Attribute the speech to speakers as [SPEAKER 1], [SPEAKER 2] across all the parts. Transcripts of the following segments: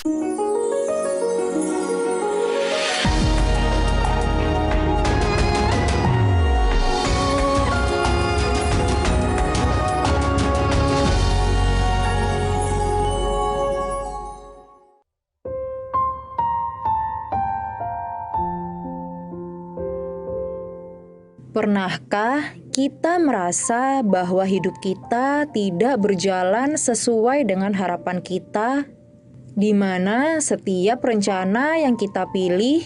[SPEAKER 1] Pernahkah kita merasa bahwa hidup kita tidak berjalan sesuai dengan harapan kita, di mana setiap rencana yang kita pilih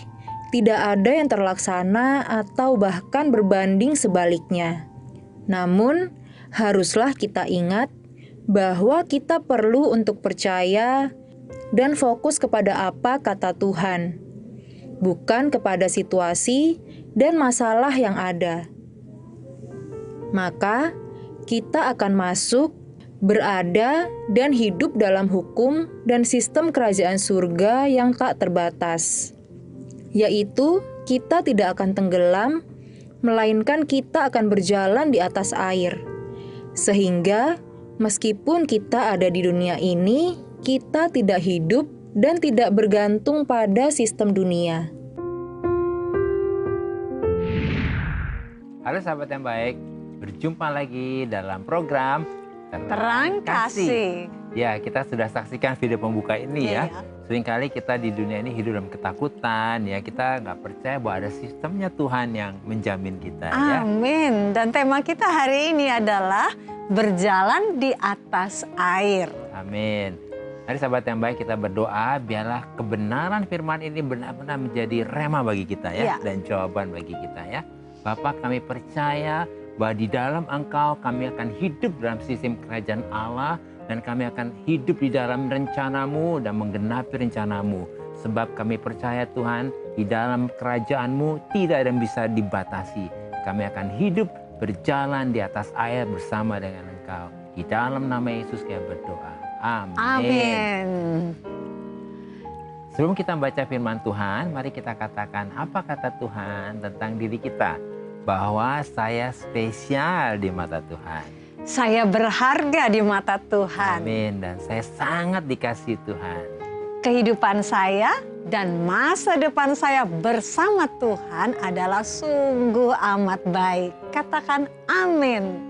[SPEAKER 1] tidak ada yang terlaksana atau bahkan berbanding sebaliknya? Namun, haruslah kita ingat bahwa kita perlu untuk percaya dan fokus kepada apa kata Tuhan, bukan kepada situasi dan masalah yang ada. Maka kita akan masuk, berada, dan hidup dalam hukum dan sistem kerajaan surga yang tak terbatas. Yaitu kita tidak akan tenggelam, melainkan kita akan berjalan di atas air. Sehingga meskipun kita ada di dunia ini, kita tidak hidup dan tidak bergantung pada sistem dunia.
[SPEAKER 2] Halo sahabat yang baik, berjumpa lagi dalam program
[SPEAKER 3] Terang Kasih.
[SPEAKER 2] Ya, kita sudah saksikan video pembuka ini ya. Seringkali kita di dunia ini hidup dalam ketakutan ya. Kita nggak percaya bahwa ada sistemnya Tuhan yang menjamin kita ya.
[SPEAKER 3] Amin. Dan tema kita hari ini adalah berjalan di atas air.
[SPEAKER 2] Amin. Mari sahabat yang baik, kita berdoa biarlah kebenaran firman ini benar-benar menjadi rema bagi kita ya. Dan jawaban bagi kita ya. Bapak, kami percaya bahwa di dalam Engkau kami akan hidup dalam sistem kerajaan Allah, dan kami akan hidup di dalam rencana-Mu dan menggenapi rencana-Mu. Sebab kami percaya Tuhan, di dalam kerajaan-Mu tidak ada yang bisa dibatasi. Kami akan hidup berjalan di atas air bersama dengan Engkau. Di dalam nama Yesus kami berdoa. Amin.
[SPEAKER 3] Amin.
[SPEAKER 2] Sebelum kita membaca firman Tuhan, mari kita katakan apa kata Tuhan tentang diri kita. Bahwa saya spesial di mata Tuhan.
[SPEAKER 3] Saya berharga di mata Tuhan.
[SPEAKER 2] Amin. Dan saya sangat dikasihi Tuhan.
[SPEAKER 3] Kehidupan saya dan masa depan saya bersama Tuhan adalah sungguh amat baik. Katakan amin.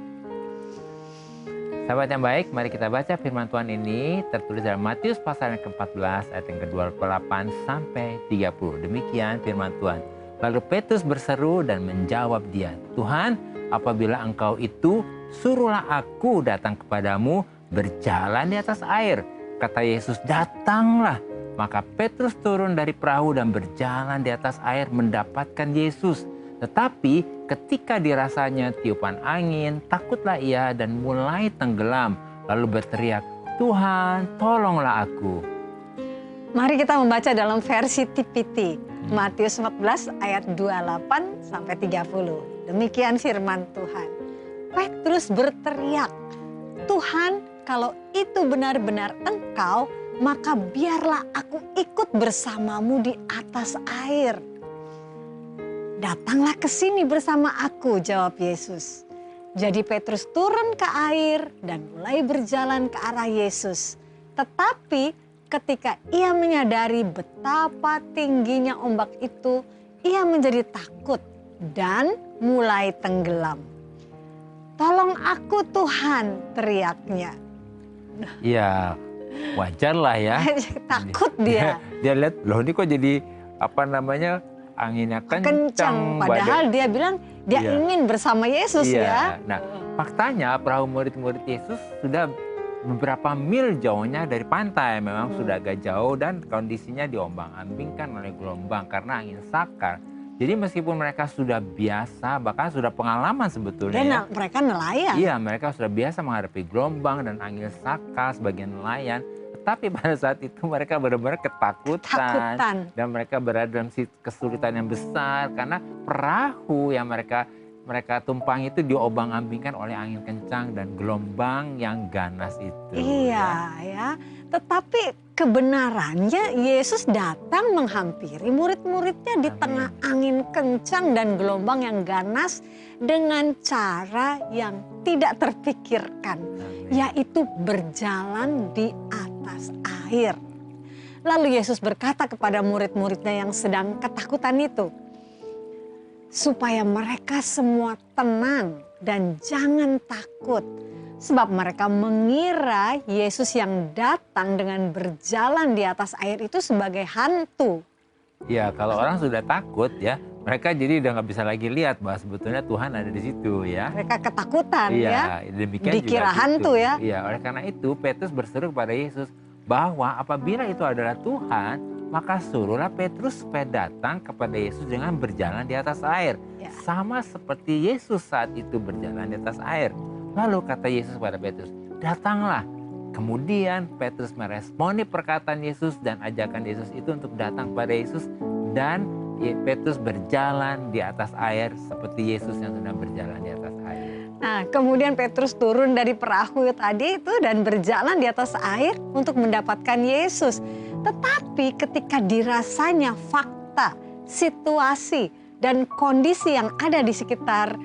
[SPEAKER 2] Sahabat yang baik, mari kita baca firman Tuhan ini tertulis dalam Matius pasal yang ke-14 ayat yang ke-28 sampai 30. Demikian firman Tuhan. Lalu Petrus berseru dan menjawab dia, Tuhan, apabila Engkau itu, suruhlah aku datang kepadamu berjalan di atas air. Kata Yesus, datanglah. Maka Petrus turun dari perahu dan berjalan di atas air mendapatkan Yesus. Tetapi ketika dirasanya tiupan angin, takutlah ia dan mulai tenggelam. Lalu berteriak, Tuhan, tolonglah aku.
[SPEAKER 3] Mari kita membaca dalam versi TPT. Matius 14 ayat 28 sampai 30. Demikian firman Tuhan. Petrus berteriak, Tuhan, kalau itu benar-benar Engkau, maka biarlah aku ikut bersamamu di atas air. Datanglah ke sini bersama aku, jawab Yesus. Jadi Petrus turun ke air dan mulai berjalan ke arah Yesus. Tetapi ketika ia menyadari betapa tingginya ombak itu, ia menjadi takut dan mulai tenggelam. Tolong aku Tuhan, teriaknya.
[SPEAKER 2] Ya, wajar lah ya.
[SPEAKER 3] Takut dia.
[SPEAKER 2] Dia lihat, loh ini kok jadi anginnya kencang.
[SPEAKER 3] Padahal dia bilang dia ingin bersama Yesus ya.
[SPEAKER 2] Nah, faktanya perahu murid-murid Yesus sudah beberapa mil jauhnya dari pantai, memang sudah agak jauh dan kondisinya diombang-ambingkan oleh gelombang karena angin sakar. Jadi meskipun mereka sudah biasa, bahkan sudah pengalaman sebetulnya.
[SPEAKER 3] Dan mereka nelayan.
[SPEAKER 2] Iya, mereka sudah biasa menghadapi gelombang dan angin sakar sebagai nelayan. Tetapi pada saat itu mereka benar-benar ketakutan. Dan mereka berada dalam kesulitan yang besar karena perahu yang mereka tumpangi itu diombang-ambingkan oleh angin kencang dan gelombang yang ganas itu.
[SPEAKER 3] Iya ya. Tetapi kebenarannya Yesus datang menghampiri murid-muridnya di tengah angin kencang dan gelombang yang ganas dengan cara yang tidak terpikirkan. Yaitu berjalan di atas air. Lalu Yesus berkata kepada murid-muridnya yang sedang ketakutan itu, supaya mereka semua tenang dan jangan takut. Sebab mereka mengira Yesus yang datang dengan berjalan di atas air itu sebagai hantu.
[SPEAKER 2] Ya, kalau orang sudah takut ya, mereka jadi udah nggak bisa lagi lihat bahwa sebetulnya Tuhan ada di situ ya.
[SPEAKER 3] Mereka ketakutan ya.
[SPEAKER 2] Demikian
[SPEAKER 3] Dikira
[SPEAKER 2] juga
[SPEAKER 3] hantu
[SPEAKER 2] gitu.
[SPEAKER 3] ya.
[SPEAKER 2] Iya, oleh karena itu Petrus berseru kepada Yesus bahwa apabila itu adalah Tuhan, maka suruhlah Petrus supaya datang kepada Yesus dengan berjalan di atas air.
[SPEAKER 3] Ya.
[SPEAKER 2] Sama seperti Yesus saat itu berjalan di atas air. Lalu kata Yesus kepada Petrus, datanglah. Kemudian Petrus meresponi perkataan Yesus dan ajakan Yesus itu untuk datang kepada Yesus. Dan Petrus berjalan di atas air seperti Yesus yang sedang berjalan di atas air.
[SPEAKER 3] Nah, kemudian Petrus turun dari perahu tadi itu dan berjalan di atas air untuk mendapatkan Yesus. Tetapi ketika dirasanya fakta, situasi, dan kondisi yang ada di sekitar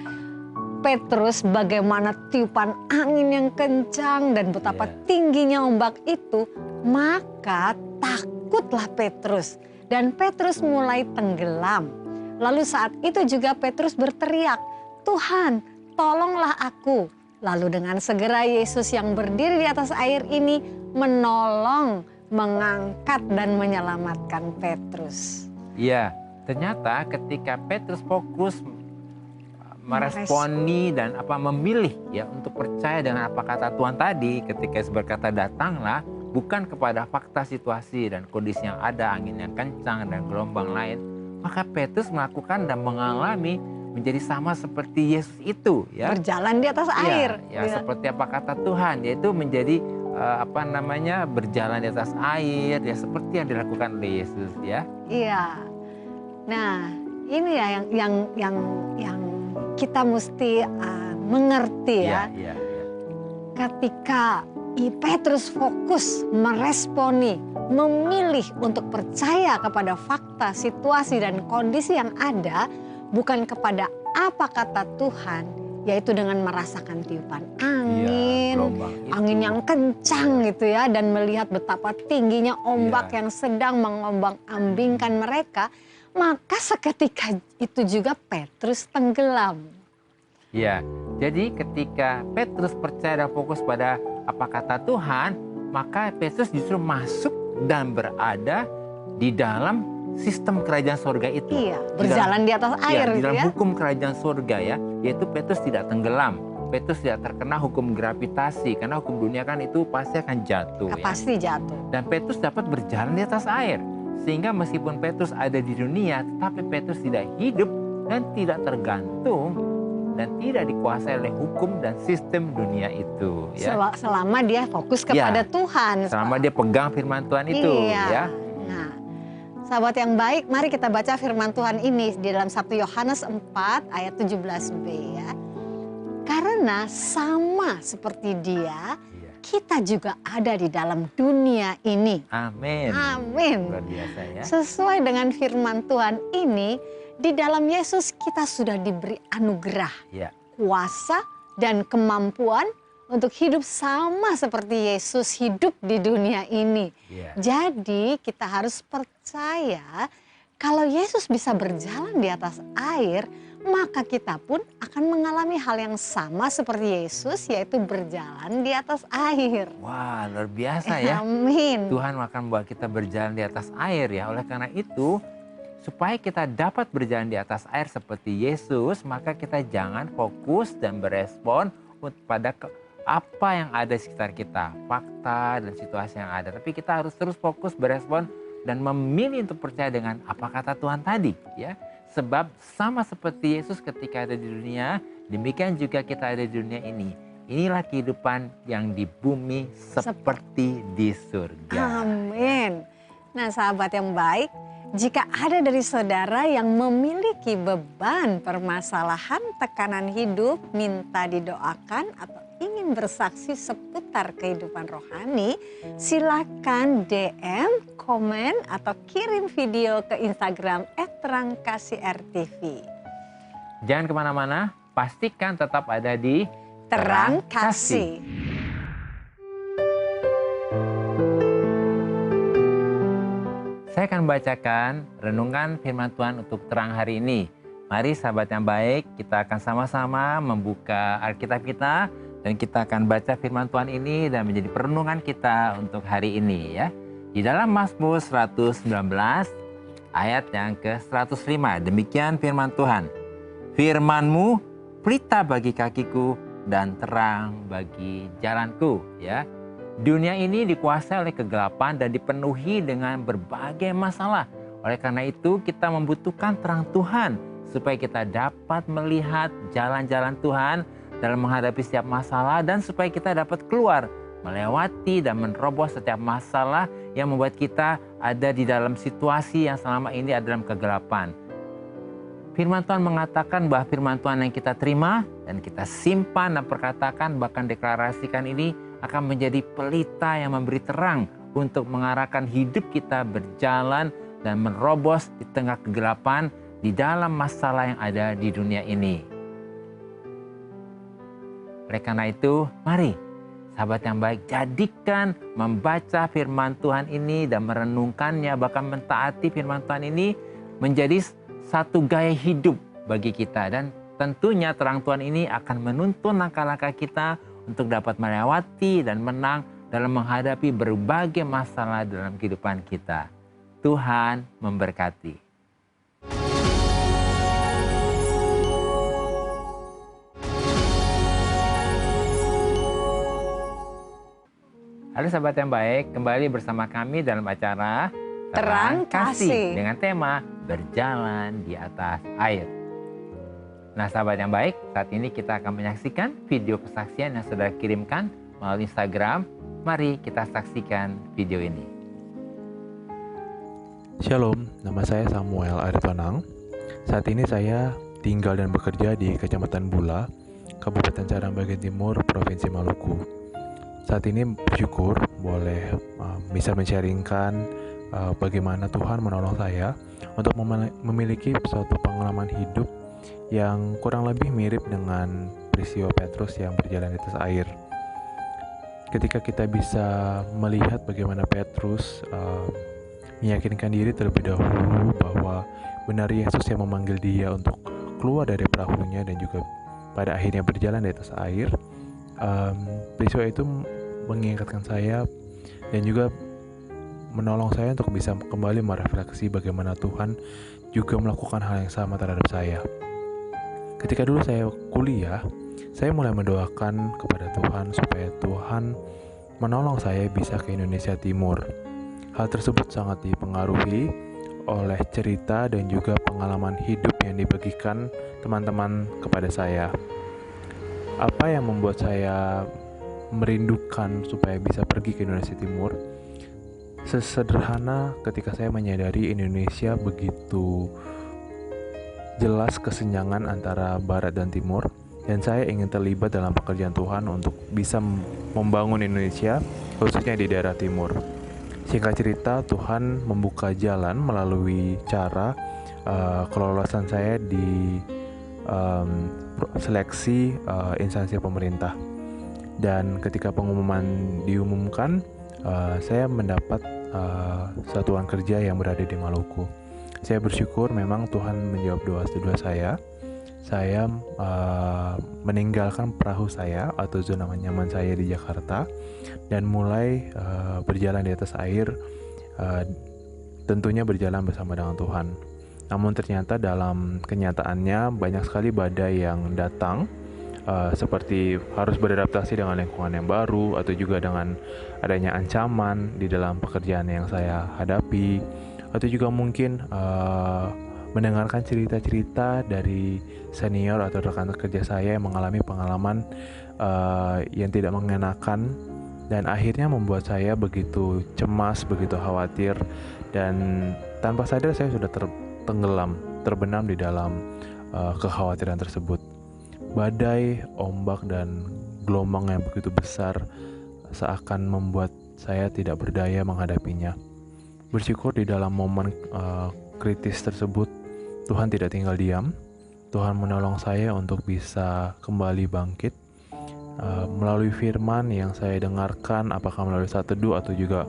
[SPEAKER 3] Petrus, bagaimana tiupan angin yang kencang dan betapa tingginya ombak itu, maka takutlah Petrus. Dan Petrus mulai tenggelam. Lalu saat itu juga Petrus berteriak, "Tuhan, tolonglah aku." Lalu dengan segera Yesus yang berdiri di atas air ini menolong, mengangkat dan menyelamatkan Petrus.
[SPEAKER 2] Iya, ternyata ketika Petrus fokus meresponi dan memilih ya untuk percaya dengan apa kata Tuhan tadi, ketika Yesus berkata datanglah, bukan kepada fakta situasi dan kondisi yang ada, angin yang kencang dan gelombang lain, maka Petrus melakukan dan mengalami menjadi sama seperti Yesus itu ya.
[SPEAKER 3] Berjalan di atas air.
[SPEAKER 2] Ya, seperti apa kata Tuhan, yaitu menjadi berjalan di atas air ya, seperti yang dilakukan oleh Yesus ya.
[SPEAKER 3] Iya. Nah, ini ya yang kita mesti mengerti ya.
[SPEAKER 2] Iya.
[SPEAKER 3] Ketika Petrus fokus meresponi, memilih untuk percaya kepada fakta, situasi dan kondisi yang ada, bukan kepada apa kata Tuhan, yaitu dengan merasakan tiupan angin, angin yang kencang gitu ya, dan melihat betapa tingginya ombak yang sedang mengombang-ambingkan mereka, maka seketika itu juga Petrus tenggelam.
[SPEAKER 2] Ya, jadi ketika Petrus percaya dan fokus pada apa kata Tuhan, maka Petrus justru masuk dan berada di dalam sistem kerajaan surga itu.
[SPEAKER 3] Iya, berjalan di atas air
[SPEAKER 2] di
[SPEAKER 3] gitu
[SPEAKER 2] dalam
[SPEAKER 3] ya.
[SPEAKER 2] hukum kerajaan surga ya, yaitu Petrus tidak tenggelam. Petrus tidak terkena hukum gravitasi, karena hukum dunia kan itu pasti akan jatuh.
[SPEAKER 3] Pasti jatuh.
[SPEAKER 2] Dan Petrus dapat berjalan di atas air. Sehingga meskipun Petrus ada di dunia, tetapi Petrus tidak hidup dan tidak tergantung dan tidak dikuasai oleh hukum dan sistem dunia itu. Ya.
[SPEAKER 3] Selama dia fokus kepada Tuhan.
[SPEAKER 2] Selama dia pegang firman Tuhan itu.
[SPEAKER 3] Iya.
[SPEAKER 2] Ya.
[SPEAKER 3] Nah, sahabat yang baik, mari kita baca firman Tuhan ini di dalam 1 Yohanes 4 ayat 17b ya. Karena sama seperti dia, kita juga ada di dalam dunia ini.
[SPEAKER 2] Amin.
[SPEAKER 3] Amin.
[SPEAKER 2] Luar biasa ya.
[SPEAKER 3] Sesuai dengan firman Tuhan ini, di dalam Yesus kita sudah diberi anugerah, kuasa dan kemampuan untuk hidup sama seperti Yesus hidup di dunia ini. Jadi kita harus percaya kalau Yesus bisa berjalan di atas air, maka kita pun akan mengalami hal yang sama seperti Yesus, yaitu berjalan di atas air.
[SPEAKER 2] Wah, luar biasa ya.
[SPEAKER 3] Amin.
[SPEAKER 2] Tuhan akan membawa kita berjalan di atas air ya. Oleh karena itu, supaya kita dapat berjalan di atas air seperti Yesus, maka kita jangan fokus dan berespon pada apa yang ada di sekitar kita, fakta dan situasi yang ada. Tapi kita harus terus fokus berespon dan memilih untuk percaya dengan apa kata Tuhan tadi, ya. Sebab sama seperti Yesus ketika ada di dunia, demikian juga kita ada di dunia ini. Inilah kehidupan yang di bumi seperti di surga.
[SPEAKER 3] Amin. Nah, sahabat yang baik, jika ada dari saudara yang memiliki beban, permasalahan, tekanan hidup, minta didoakan atau ingin bersaksi seputar kehidupan rohani, silakan DM, komen, atau kirim video ke Instagram @terangkasih_rtv.
[SPEAKER 2] Jangan kemana-mana, pastikan tetap ada di
[SPEAKER 3] Terang Kasih.
[SPEAKER 2] Saya akan bacakan renungan firman Tuhan untuk terang hari ini. Mari sahabat yang baik, kita akan sama-sama membuka Alkitab kita dan kita akan baca firman Tuhan ini dan menjadi perenungan kita untuk hari ini ya. Di dalam Mazmur 119 ayat yang ke-105, demikian firman Tuhan. Firman-Mu pelita bagi kakiku dan terang bagi jalanku ya. Dunia ini dikuasai oleh kegelapan dan dipenuhi dengan berbagai masalah. Oleh karena itu kita membutuhkan terang Tuhan supaya kita dapat melihat jalan-jalan Tuhan dalam menghadapi setiap masalah dan supaya kita dapat keluar, melewati dan menerobos setiap masalah yang membuat kita ada di dalam situasi yang selama ini ada dalam kegelapan. Firman Tuhan mengatakan bahwa firman Tuhan yang kita terima dan kita simpan dan perkatakan bahkan deklarasikan ini akan menjadi pelita yang memberi terang untuk mengarahkan hidup kita berjalan dan menerobos di tengah kegelapan di dalam masalah yang ada di dunia ini. Oleh karena itu, mari sahabat yang baik, jadikan membaca firman Tuhan ini dan merenungkannya, bahkan mentaati firman Tuhan ini menjadi satu gaya hidup bagi kita. Dan tentunya terang Tuhan ini akan menuntun langkah-langkah kita untuk dapat melewati dan menang dalam menghadapi berbagai masalah dalam kehidupan kita. Tuhan memberkati. Halo sahabat yang baik, kembali bersama kami dalam acara
[SPEAKER 3] Terang Kasih
[SPEAKER 2] dengan tema Berjalan di Atas Air. Nah sahabat yang baik, saat ini kita akan menyaksikan video kesaksian yang sudah kirimkan melalui Instagram. Mari kita saksikan video ini.
[SPEAKER 4] Shalom, nama saya Samuel Aritonang. Saat ini saya tinggal dan bekerja di Kecamatan Bula, Kabupaten Padang bagian Timur, Provinsi Maluku. Saat ini bersyukur boleh bisa men-sharingkan bagaimana Tuhan menolong saya untuk memiliki suatu pengalaman hidup yang kurang lebih mirip dengan peristiwa Petrus yang berjalan di atas air. Ketika kita bisa melihat bagaimana Petrus meyakinkan diri terlebih dahulu bahwa benar Yesus yang memanggil dia untuk keluar dari perahunya dan juga pada akhirnya berjalan di atas air, peristiwa itu mengingatkan saya dan juga menolong saya untuk bisa kembali merefleksi bagaimana Tuhan juga melakukan hal yang sama terhadap saya. Ketika dulu saya kuliah, saya mulai mendoakan kepada Tuhan supaya Tuhan menolong saya bisa ke Indonesia Timur. Hal tersebut sangat dipengaruhi oleh cerita dan juga pengalaman hidup yang dibagikan teman-teman kepada saya. Apa yang membuat saya merindukan supaya bisa pergi ke Indonesia Timur? Sesederhana ketika saya menyadari Indonesia begitu jelas kesenjangan antara Barat dan Timur, dan saya ingin terlibat dalam pekerjaan Tuhan untuk bisa membangun Indonesia, khususnya di daerah Timur. Singkat cerita, Tuhan membuka jalan melalui cara kelolosan saya di seleksi instansi pemerintah. Dan ketika pengumuman diumumkan, saya mendapat satuan kerja yang berada di Maluku. Saya bersyukur memang Tuhan menjawab doa saya. Saya meninggalkan perahu saya atau zona nyaman saya di Jakarta dan mulai berjalan di atas air, tentunya berjalan bersama dengan Tuhan. Namun ternyata dalam kenyataannya banyak sekali badai yang datang, seperti harus beradaptasi dengan lingkungan yang baru atau juga dengan adanya ancaman di dalam pekerjaan yang saya hadapi, atau juga mungkin mendengarkan cerita-cerita dari senior atau rekan kerja saya yang mengalami pengalaman yang tidak mengenakan dan akhirnya membuat saya begitu cemas, begitu khawatir, dan tanpa sadar saya sudah terbenam di dalam kekhawatiran tersebut. Badai, ombak, dan gelombang yang begitu besar seakan membuat saya tidak berdaya menghadapinya. Bersyukur di dalam momen kritis tersebut, Tuhan tidak tinggal diam. Tuhan menolong saya untuk bisa kembali bangkit melalui firman yang saya dengarkan, apakah melalui saat teduh atau juga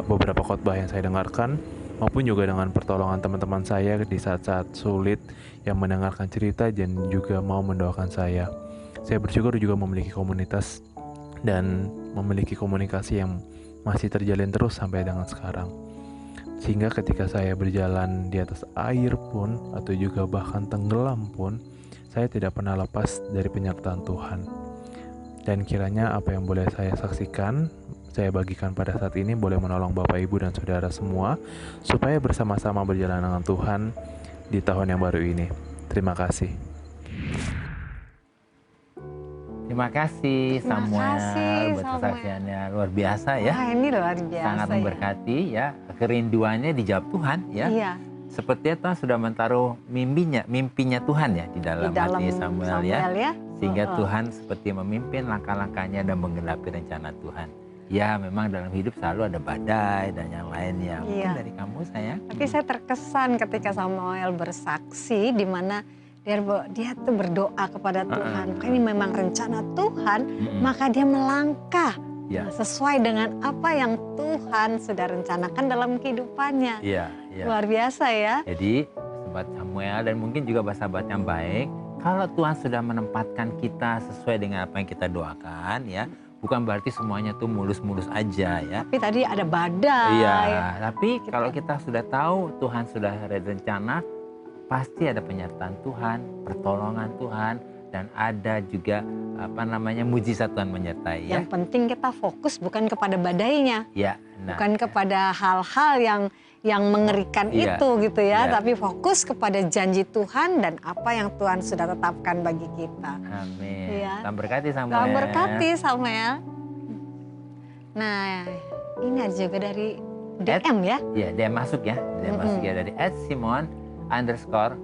[SPEAKER 4] beberapa khotbah yang saya dengarkan. maupun juga dengan pertolongan teman-teman saya di saat-saat sulit yang mendengarkan cerita dan juga mau mendoakan saya. Saya bersyukur juga memiliki komunitas dan memiliki komunikasi yang masih terjalin terus sampai dengan sekarang. Sehingga ketika saya berjalan di atas air pun, atau juga bahkan tenggelam pun, saya tidak pernah lepas dari penyertaan Tuhan. Dan kiranya apa yang boleh saya saksikan, saya bagikan pada saat ini boleh menolong Bapak, Ibu, dan Saudara semua, supaya bersama-sama berjalan dengan Tuhan di tahun yang baru ini. Terima kasih.
[SPEAKER 2] Terima kasih Samuel buat kesaksiannya, luar biasa ya.
[SPEAKER 3] Wah, ini luar biasa.
[SPEAKER 2] Sangat memberkati ya. Kerinduannya dijawab Tuhan ya.
[SPEAKER 3] Iya.
[SPEAKER 2] Sepertinya Tuhan sudah menaruh mimpinya Tuhan ya di dalam hati Samuel ya. Sehingga Tuhan seperti memimpin langkah-langkahnya dan menggenapi rencana Tuhan. Ya, memang dalam hidup selalu ada badai dan yang lainnya. Mungkin dari kamu sayang.
[SPEAKER 3] Tapi saya terkesan ketika Samuel bersaksi di mana dia tuh berdoa kepada Tuhan. Ini memang rencana Tuhan, maka dia melangkah sesuai dengan apa yang Tuhan sudah rencanakan dalam kehidupannya. Luar biasa ya.
[SPEAKER 2] Jadi sahabat Samuel dan mungkin juga sahabat yang baik, kalau Tuhan sudah menempatkan kita sesuai dengan apa yang kita doakan ya, bukan berarti semuanya tuh mulus-mulus aja ya.
[SPEAKER 3] Tapi tadi ada badai.
[SPEAKER 2] Iya, tapi kalau kita sudah tahu Tuhan sudah ada rencana, pasti ada penyertaan Tuhan, pertolongan Tuhan, dan ada juga mujizat Tuhan menyertai.
[SPEAKER 3] Yang penting kita fokus bukan kepada badainya, bukan kepada hal-hal yang mengerikan itu gitu ya, tapi fokus kepada janji Tuhan dan apa yang Tuhan sudah tetapkan bagi kita.
[SPEAKER 2] Amin. Salam berkati Samuel.
[SPEAKER 3] Salam berkati Samuel. Nah, ini ada juga dari DM ya?
[SPEAKER 2] Iya, DM masuk ya, DM masuk ya dari @simon_kopl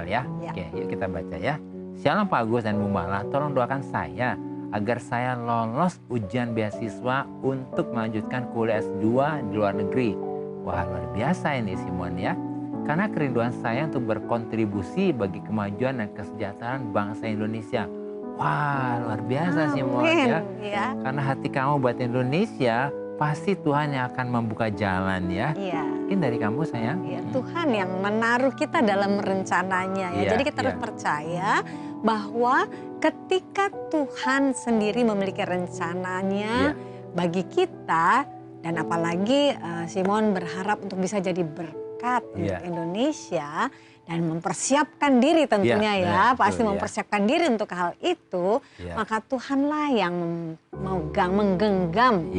[SPEAKER 2] ya. Oke, yuk kita baca ya. Shalom Pak Agus dan Bu Mala, tolong doakan saya agar saya lolos ujian beasiswa untuk melanjutkan kuliah S2 di luar negeri. Wah, luar biasa ini Simon ya. Karena kerinduan saya untuk berkontribusi bagi kemajuan dan kesejahteraan bangsa Indonesia. Wah, luar biasa Simon ya. Karena hati kamu buat Indonesia, pasti Tuhan yang akan membuka jalan ya. Mungkin dari kamu sayang.
[SPEAKER 3] Tuhan yang menaruh kita dalam rencananya ya. Jadi kita harus percaya bahwa ketika Tuhan sendiri memiliki rencananya bagi kita, dan apalagi Simon berharap untuk bisa jadi berkat untuk Indonesia dan mempersiapkan diri tentunya pasti mempersiapkan diri untuk hal itu, maka Tuhanlah yang menggenggam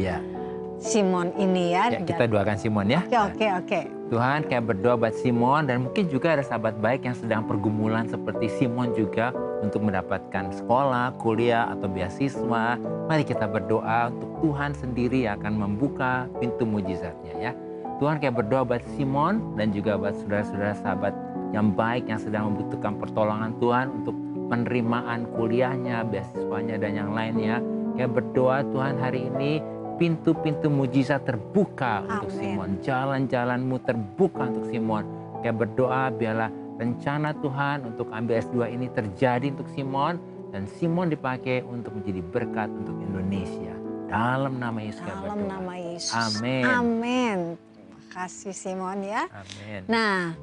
[SPEAKER 3] Simon ini ya.
[SPEAKER 2] Kita doakan Simon ya.
[SPEAKER 3] Oke.
[SPEAKER 2] Tuhan kayak berdoa buat Simon, dan mungkin juga ada sahabat baik yang sedang pergumulan seperti Simon juga untuk mendapatkan sekolah, kuliah atau beasiswa. Mari kita berdoa untuk Tuhan sendiri akan membuka pintu mujizatnya ya. Tuhan kayak berdoa buat Simon dan juga buat saudara-saudara sahabat yang baik yang sedang membutuhkan pertolongan Tuhan untuk penerimaan kuliahnya, beasiswanya dan yang lainnya. Kayak berdoa Tuhan hari ini pintu-pintu mujizat terbuka untuk Simon. Jalan-jalanmu terbuka untuk Simon. Kayak berdoa biarlah rencana Tuhan untuk ambil S2 ini terjadi untuk Simon. Dan Simon dipakai untuk menjadi berkat untuk Indonesia. Dalam nama Yesus kayak berdoa.
[SPEAKER 3] Dalam nama Yesus.
[SPEAKER 2] Amin.
[SPEAKER 3] Amin. Terima kasih Simon ya.
[SPEAKER 2] Amin.
[SPEAKER 3] Nah,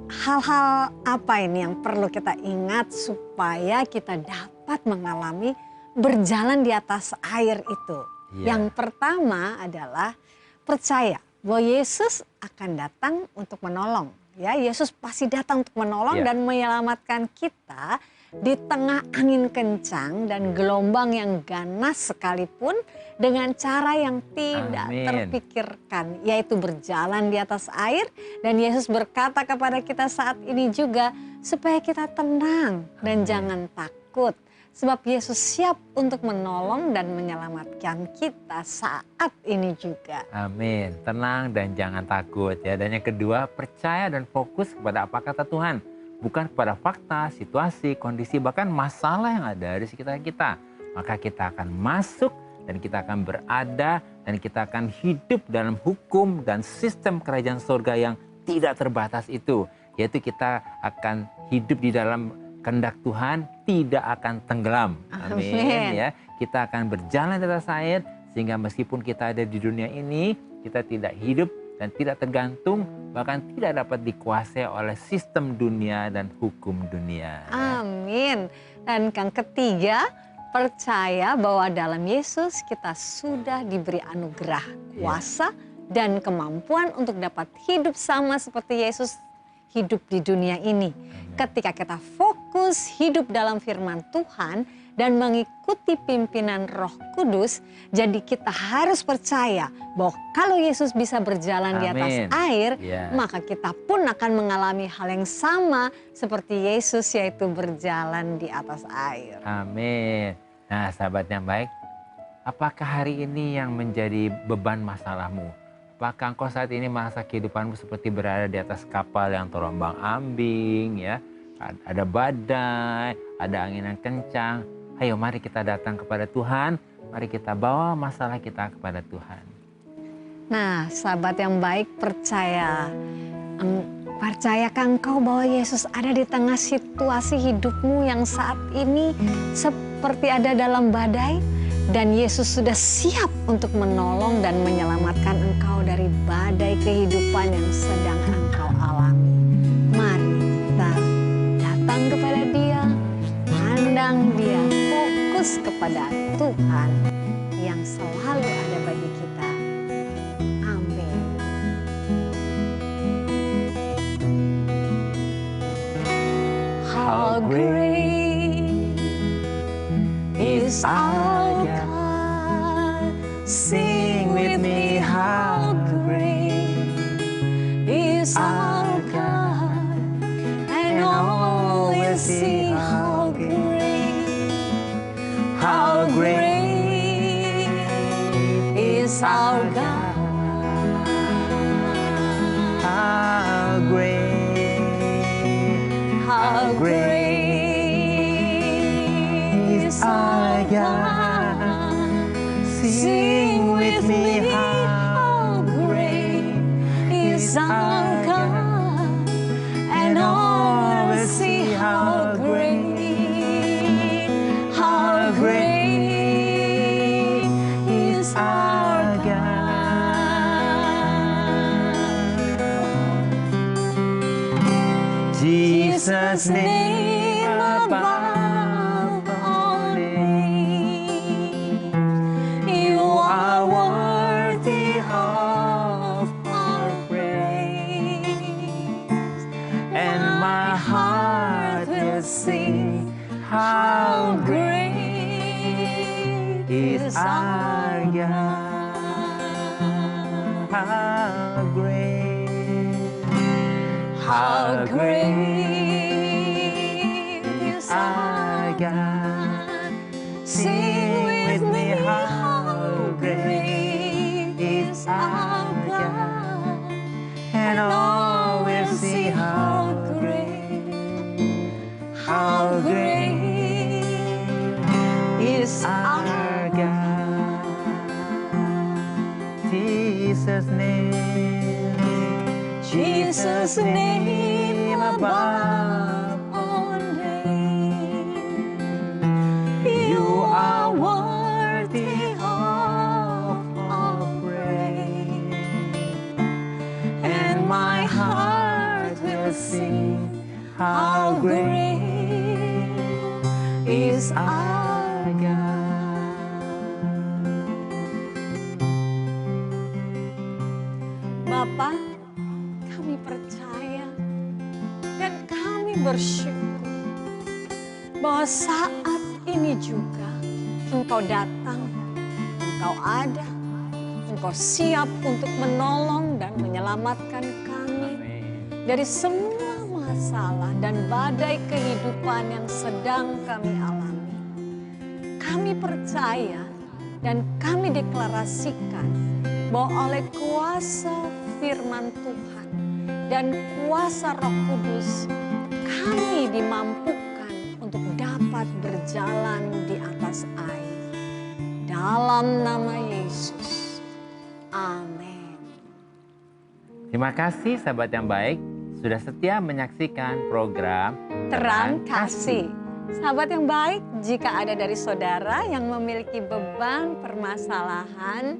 [SPEAKER 3] hal-hal apa ini yang perlu kita ingat supaya kita dapat mengalami berjalan di atas air itu? Yang pertama adalah percaya bahwa Yesus akan datang untuk menolong. Ya, Yesus pasti datang untuk menolong dan menyelamatkan kita di tengah angin kencang dan gelombang yang ganas sekalipun dengan cara yang tidak terpikirkan, yaitu berjalan di atas air. Dan Yesus berkata kepada kita saat ini juga supaya kita tenang dan jangan takut. Sebab Yesus siap untuk menolong dan menyelamatkan kita saat ini juga.
[SPEAKER 2] Amin. Tenang dan jangan takut ya. Dan yang kedua, percaya dan fokus kepada apa kata Tuhan. Bukan kepada fakta, situasi, kondisi, bahkan masalah yang ada di sekitar kita. Maka kita akan masuk dan kita akan berada dan kita akan hidup dalam hukum dan sistem kerajaan surga yang tidak terbatas itu. Yaitu kita akan hidup di dalam kehendak Tuhan, tidak akan tenggelam. Amin. Ya, kita akan berjalan di atas air Sehingga meskipun kita ada di dunia ini, kita tidak hidup dan tidak tergantung, bahkan tidak dapat dikuasai oleh sistem dunia dan hukum dunia.
[SPEAKER 3] Amin. Dan yang ketiga, percaya bahwa dalam Yesus kita sudah diberi anugerah, kuasa, dan kemampuan untuk dapat hidup sama seperti Yesus hidup di dunia ini. Ketika kita fokus hidup dalam firman Tuhan dan mengikuti pimpinan Roh Kudus, jadi kita harus percaya bahwa kalau Yesus bisa berjalan di atas air, maka kita pun akan mengalami hal yang sama seperti Yesus, yaitu berjalan di atas air.
[SPEAKER 2] Amin. Nah, sahabat yang baik, apakah hari ini yang menjadi beban masalahmu? Apakah engkau saat ini merasa kehidupanmu seperti berada di atas kapal yang terombang ambing, ya? Ada badai, ada angin yang kencang. Ayo mari kita datang kepada Tuhan, mari kita bawa masalah kita kepada Tuhan.
[SPEAKER 3] Nah, sahabat yang baik, percayakah engkau bahwa Yesus ada di tengah situasi hidupmu yang saat ini seperti ada dalam badai? Dan Yesus sudah siap untuk menolong dan menyelamatkan engkau dari badai kehidupan yang sedang engkau alami. Mari kita datang kepada Dia, pandang Dia, fokus kepada Tuhan yang selalu ada bagi kita. Amin. How great is our God. Sing with me, how great is our God. And all will see how great is our God.
[SPEAKER 2] How
[SPEAKER 3] great is our God. Sing with me, how great is our God. And all will see how great is our God.
[SPEAKER 2] Jesus' name
[SPEAKER 3] above all names. You are worthy of our praise.
[SPEAKER 2] And my heart will sing, how great is our God. How great
[SPEAKER 3] is our God. Sing with me, how great is our God. And all will see how great is our God. Jesus' name above all names. You are worthy of all praise. And my heart will sing, how great is our God. Bapa, kami percaya dan kami bersyukur bahwa saat ini juga Engkau datang, Engkau ada, Engkau siap untuk menolong dan menyelamatkan kami dari semua masalah dan badai kehidupan yang sedang kami alami. Kami percaya dan kami deklarasikan bahwa oleh kuasa firman Tuhan dan kuasa Roh Kudus, kami dimampukan untuk dapat berjalan di atas air. Dalam nama Yesus, amin.
[SPEAKER 2] Terima kasih sahabat yang baik, sudah setia menyaksikan program
[SPEAKER 3] Terang Kasih. Sahabat yang baik, jika ada dari saudara yang memiliki beban permasalahan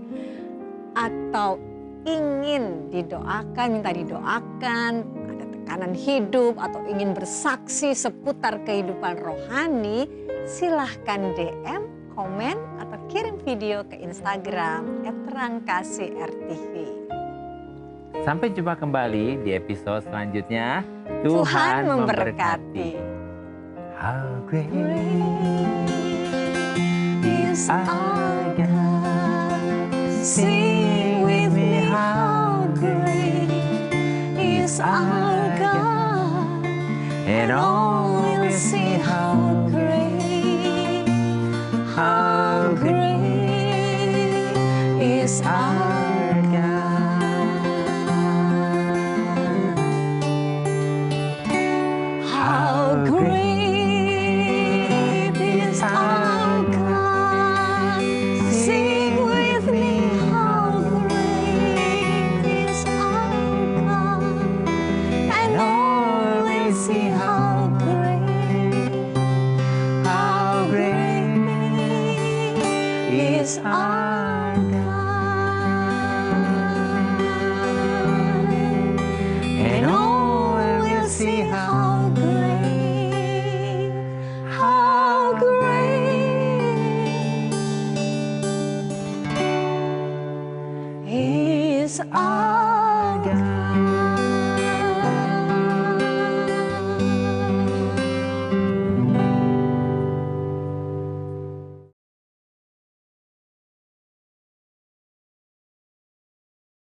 [SPEAKER 3] atau ingin didoakan, minta didoakan, ada tekanan hidup atau ingin bersaksi seputar kehidupan rohani, silahkan DM, komen, atau kirim video ke Instagram @terangkasih_rtv.
[SPEAKER 2] Sampai jumpa kembali di episode selanjutnya.
[SPEAKER 3] Tuhan memberkati.
[SPEAKER 2] How great is our God. Sing with me, how great is our God. And all will see how great is our God. How great is our God. Sing with me, how great is our God. And all will see how great is our God. And all will see how great is our